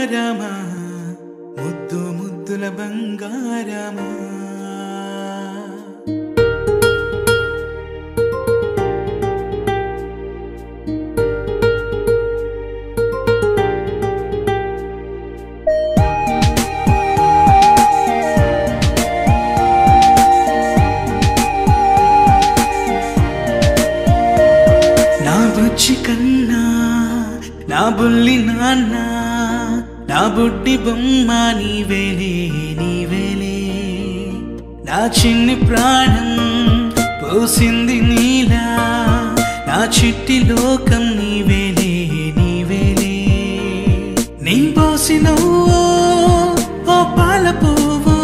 బంగారమా ముద్దు ముద్దుల బంగారమా నా బుజ్జి కన్నా నా బుల్లి నాన్న నా బుడ్డి బొమ్మ నీవేలే నీవేలే నా చిన్ని ప్రాణం పోసింది నీలా నా చిట్టి లోకం నీవేలే నీవేలే నీ పోసినవో ఓ పాల పువ్వు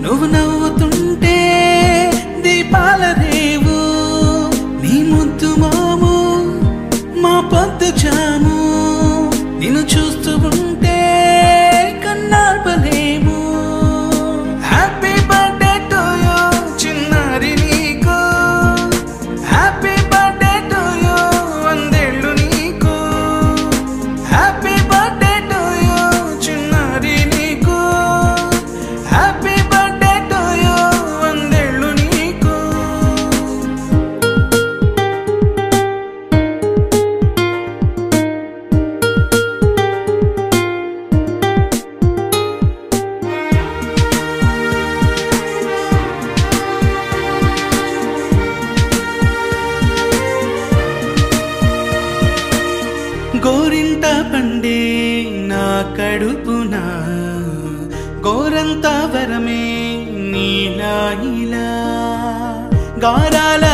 నువ్వు నవ్వుతుంటే దీపాల రేవు నీ ముద్దు మోము మా పొద్దు జాము నిన్ను చూస్తూ ఉంటే కన్నార్పలేము హ్యాపీ బర్త్డే టు యూ చిన్నారి నీకు హ్యాపీ బర్త్డే టు యూ వందేళ్ళు నీకు హ్యాపీ బర్త్డే టు యూ చిన్నారి నీకు హ్యాపీ బర్త్డే టు యూ వందేళ్ళు నీకు గోరింట పండే నా కడుపున గోరంత వరమే నీలా ఇలా గారాల